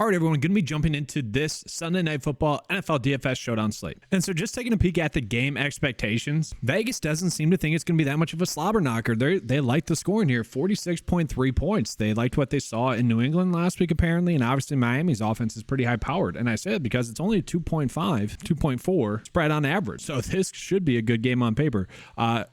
All right, everyone, going to be jumping into this Sunday Night Football NFL DFS Showdown slate. And so just taking a peek at the game expectations, Vegas doesn't seem to think it's going to be that much of a slobber knocker. They like the scoring here, 46.3 points. They liked what they saw in New England last week, apparently, and obviously Miami's offense is pretty high-powered. And I say it because it's only 2.5, 2.4 spread on average. So this should be a good game on paper.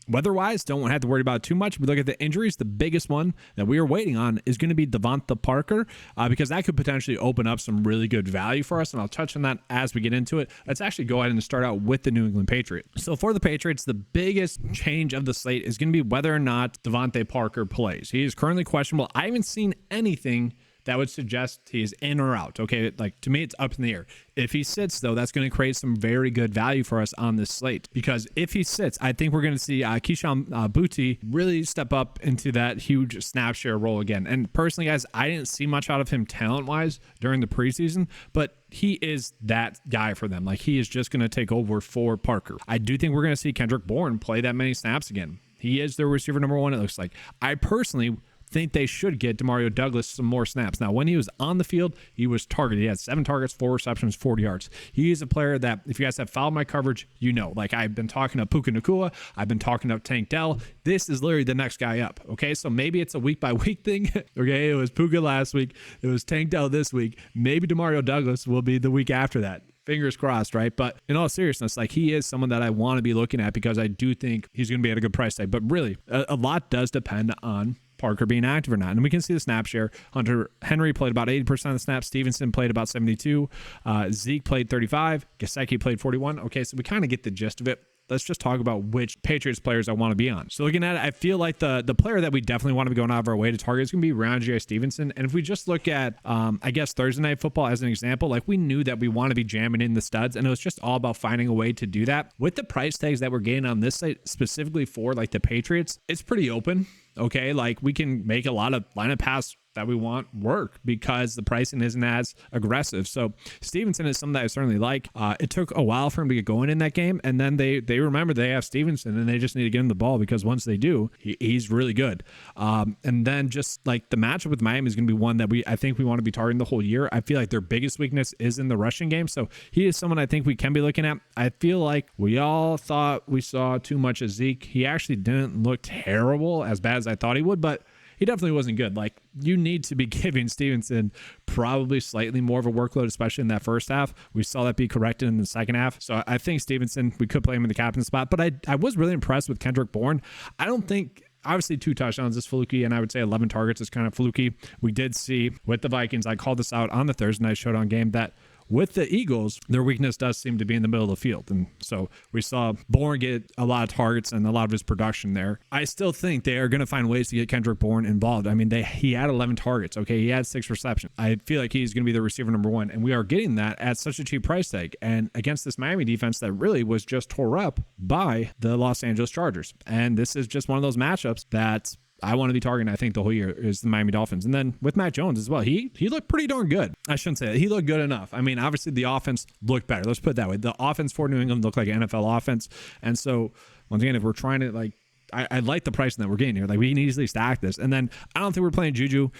Weather-wise, don't have to worry about it too much. We look at the injuries. The biggest one that we are waiting on is going to be Devonta Parker because that could potentially open up some really good value for us, and I'll touch on that as we get into it. Let's actually go ahead and start out with the New England Patriots. So for the Patriots, the biggest change of the slate is going to be whether or not Devonta Parker plays. He is currently questionable. I haven't seen anything that would suggest he's in or out. Okay, like to me, it's up in the air. If he sits, though, that's going to create some very good value for us on this slate. Because if he sits, I think we're going to see Keyshawn Boutte really step up into that huge snap share role again. And personally, guys, I didn't see much out of him talent-wise during the preseason, but he is that guy for them. Like, he is just going to take over for Parker. I do think we're going to see Kendrick Bourne play that many snaps again. He is their receiver number one, it looks like. I personally think they should get Demario Douglas some more snaps. Now, when he was on the field, he was targeted. He had 7 targets, 4 receptions, 40 yards. He is a player that, if you guys have followed my coverage, you know. Like, I've been talking to Puka Nacua. I've been talking to Tank Dell. This is literally the next guy up, okay? So maybe it's a week-by-week thing, okay? It was Puka last week. It was Tank Dell this week. Maybe Demario Douglas will be the week after that. Fingers crossed, right? But in all seriousness, like, he is someone that I want to be looking at because I do think he's going to be at a good price tag. But really, a lot does depend on Parker being active or not. And we can see the snap share. Hunter Henry played about 80% of the snaps. Stevenson played about 72. Zeke played 35. Gesicki played 41. Okay, so we kind of get the gist of it. Let's just talk about which Patriots players I want to be on. So looking at it, I feel like the player that we definitely want to be going out of our way to target is going to be Ramondre Stevenson. And if we just look at, I guess, Thursday Night Football as an example, like, we knew that we want to be jamming in the studs, and it was just all about finding a way to do that. With the price tags that we're getting on this site, specifically for, like, the Patriots, it's pretty open. Okay, like, we can make a lot of lineup pass that we want work because the pricing isn't as aggressive. So Stevenson is something that I certainly like. It took a while for him to get going in that game, and then they remember they have Stevenson, and they just need to get him the ball because once they do, he's really good. And then just like the matchup with Miami is going to be one that I think we want to be targeting the whole year. I feel like their biggest weakness is in the rushing game, so he is someone I think we can be looking at. I feel like we all thought we saw too much of Zeke. He actually didn't look terrible, as bad as I thought he would, but he definitely wasn't good. Like, you need to be giving Stevenson probably slightly more of a workload, especially in that first half. We saw that be corrected in the second half. So I think Stevenson, we could play him in the captain spot, but I was really impressed with Kendrick Bourne. I don't think, obviously 2 touchdowns is fluky, and I would say 11 targets is kind of fluky. We did see with the Vikings, I called this out on the Thursday Night Showdown game, that with the Eagles, their weakness does seem to be in the middle of the field. And so we saw Bourne get a lot of targets and a lot of his production there. I still think they are going to find ways to get Kendrick Bourne involved. I mean, he had 11 targets. Okay, he had 6 receptions. I feel like he's going to be the receiver number 1, and we are getting that at such a cheap price tag. And against this Miami defense that really was just tore up by the Los Angeles Chargers. And this is just one of those matchups that I want to be targeting, I think, the whole year is the Miami Dolphins. And then with Mac Jones as well, he looked pretty darn good. I shouldn't say that. He looked good enough. I mean, obviously the offense looked better. Let's put it that way. The offense for New England looked like an NFL offense. And so, once again, if we're trying to, like, I like the pricing that we're getting here. Like, we can easily stack this. And then I don't think we're playing Juju.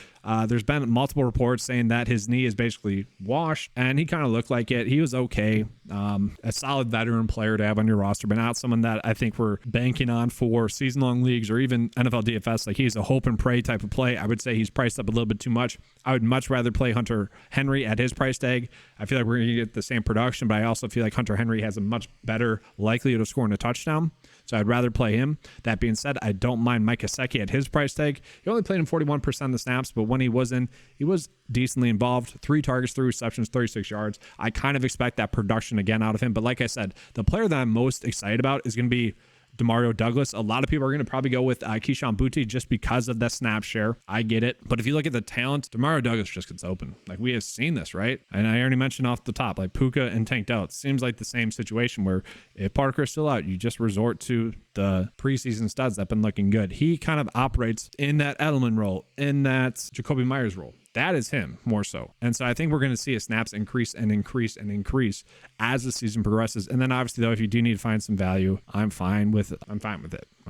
There's been multiple reports saying that his knee is basically washed, and he kind of looked like it. He was okay. A solid veteran player to have on your roster, but not someone that I think we're banking on for season-long leagues or even NFL DFS. Like, he's a hope and pray type of play. I would say he's priced up a little bit too much. I would much rather play Hunter Henry at his price tag. I feel like we're going to get the same production, but I also feel like Hunter Henry has a much better likelihood of scoring a touchdown. So I'd rather play him. That being said, I don't mind Mike Gesicki at his price tag. He only played in 41% of the snaps, but when he was in, he was decently involved. 3 targets, 3 receptions, 36 yards. I kind of expect that production again out of him. But like I said, the player that I'm most excited about is going to be Demario Douglas. A lot of people are going to probably go with Keyshawn Boutte just because of the snap share. I get it. But if you look at the talent, Demario Douglas just gets open. Like, we have seen this, right? And I already mentioned off the top, like Puka and Tank Dell. It seems like the same situation where if Parker is still out, you just resort to the preseason studs that have been looking good. He kind of operates in that Edelman role, in that Jacoby Myers role. That is him more so. And so I think we're going to see his snaps increase and increase and increase as the season progresses. And then obviously, though, if you do need to find some value, I'm fine with it.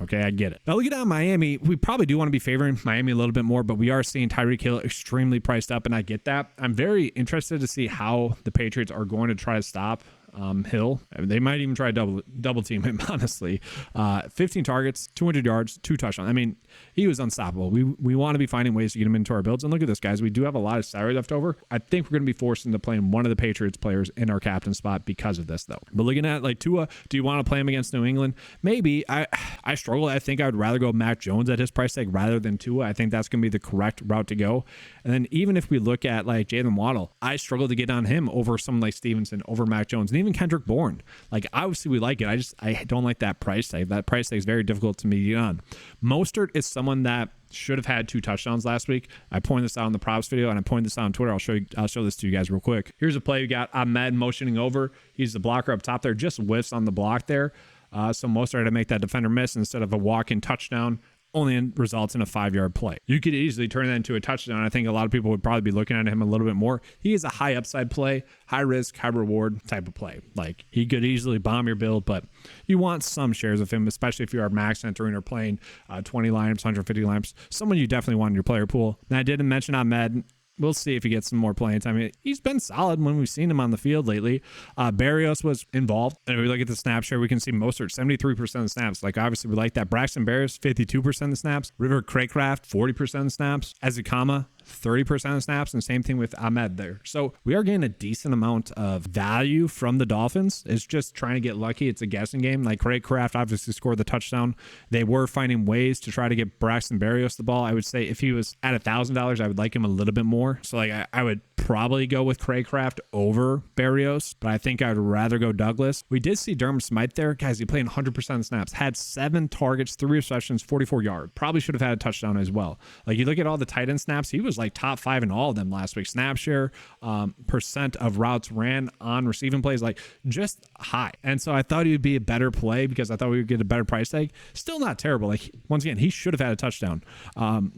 Okay, I get it. Now looking at Miami, we probably do want to be favoring Miami a little bit more, but we are seeing Tyreek Hill extremely priced up, and I get that. I'm very interested to see how the Patriots are going to try to stop Hill. I mean, they might even try to double team him, honestly. 15 targets, 200 yards, 2 touchdowns. I mean, he was unstoppable. We want to be finding ways to get him into our builds. And look at this, guys. We do have a lot of salary left over. I think we're going to be forced into playing one of the Patriots players in our captain spot because of this, though. But looking at like Tua, do you want to play him against New England? Maybe. I struggle. I think I would rather go Mac Jones at his price tag rather than Tua. I think that's going to be the correct route to go. And then even if we look at like Jalen Waddle, I struggle to get on him over someone like Stevenson, over Mac Jones, and even Kendrick Bourne. Like, obviously we like it. I don't like that price tag. That price tag is very difficult to me on. Mostert is someone that should have had 2 touchdowns last week. I pointed this out in the props video, and I pointed this out on Twitter. I'll show this to you guys real quick. Here's a play we got Ahmed motioning over. He's the blocker up top there, just whiffs on the block there. So Mostert had to make that defender miss instead of a walk-in touchdown. Only results in a 5-yard play. You could easily turn that into a touchdown. I think a lot of people would probably be looking at him a little bit more. He is a high upside play, high risk, high reward type of play. Like, he could easily bomb your build, but you want some shares of him, especially if you are max entering or playing 20 lineups, 150 lineups. Someone you definitely want in your player pool. And I didn't mention Ahmed. We'll see if he gets some more playing time. I mean, he's been solid when we've seen him on the field lately. Berrios was involved. And if we look at the snap share, we can see Mostert, 73% of the snaps. Like, obviously, we like that. Braxton Berrios, 52% of the snaps. River Craycraft, 40% of the snaps. Ezekama, 30% of snaps, and same thing with Ahmed there. So we are getting a decent amount of value from the Dolphins. It's just trying to get lucky. It's a guessing game. Like, Craycraft obviously scored the touchdown. They were finding ways to try to get Braxton Berrios the ball. I would say if he was at $1,000, I would like him a little bit more. So like I would probably go with Craycraft over Berrios, but I think I'd rather go Douglas. We did see Durham Smythe there. Guys, he played 100% of snaps, had 7 targets, 3 receptions, 44 yards. Probably should have had a touchdown as well. Like, you look at all the tight end snaps, he was like top 5 in all of them last week. Snap share, percent of routes ran on receiving plays, like just high. And so I thought he would be a better play because I thought we would get a better price tag. Still not terrible. Like, once again, he should have had a touchdown.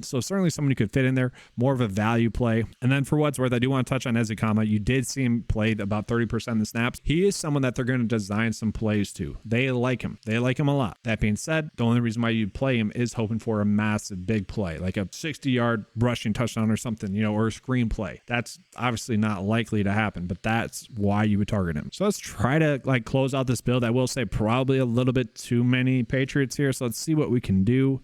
So certainly someone you could fit in there, more of a value play. And then for what's worth, I do want to touch on Ezekama. You did see him play about 30% of the snaps. He is someone that they're going to design some plays to. They like him. They like him a lot. That being said, the only reason why you play him is hoping for a massive big play, like a 60-yard rushing touchdown or something, you know, or a screen play. That's obviously not likely to happen, but that's why you would target him. So let's try to like close out this build. I will say probably a little bit too many Patriots here. So let's see what we can do.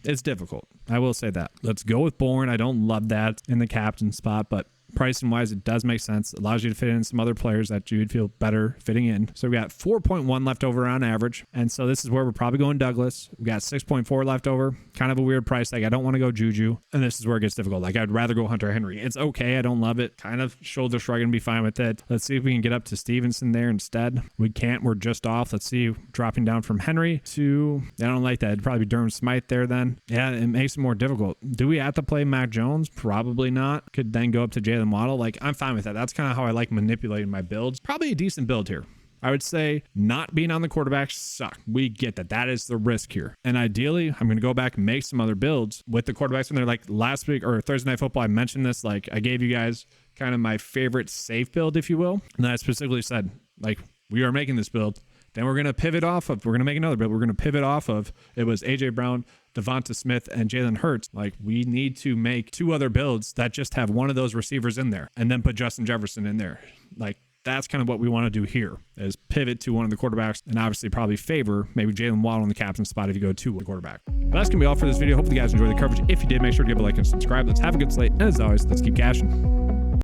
It's difficult. I will say that. Let's go with Bourne. I don't love that in the captain spot, but pricing wise, it does make sense. It allows you to fit in some other players that you'd feel better fitting in. So we got 4.1 left over on average. And so this is where we're probably going Douglas. We got 6.4 left over. Kind of a weird price tag. I don't want to go Juju. And this is where it gets difficult. Like, I'd rather go Hunter Henry. It's okay. I don't love it. Kind of shoulder shrugging and be fine with it. Let's see if we can get up to Stevenson there instead. We can't. We're just off. Let's see, dropping down from Henry to, I don't like that. It'd probably be Durham Smythe there then. Yeah, it makes it more difficult. Do we have to play Mac Jones? Probably not. Could then go up to Jalen Waddle. Like, I'm fine with that. That's kind of how I like manipulating my builds. Probably a decent build here. I would say not being on the quarterbacks suck. We get that. That is the risk here. And ideally, I'm going to go back and make some other builds with the quarterbacks in there. Like last week or Thursday Night Football, I mentioned this. Like, I gave you guys kind of my favorite safe build, if you will. And I specifically said, like, we are making this build. Then we're going to pivot off of, we're going to make another build. We're going to pivot off of, it was A.J. Brown, Devonta Smith, and Jalen Hurts. Like, we need to make 2 other builds that just have one of those receivers in there and then put Justin Jefferson in there. Like, that's kind of what we want to do here, is pivot to one of the quarterbacks and obviously probably favor maybe Jalen Waddle in the captain spot if you go to the quarterback. But that's going to be all for this video. Hopefully you guys enjoyed the coverage. If you did, make sure to give a like and subscribe. Let's have a good slate. And as always, let's keep cashing.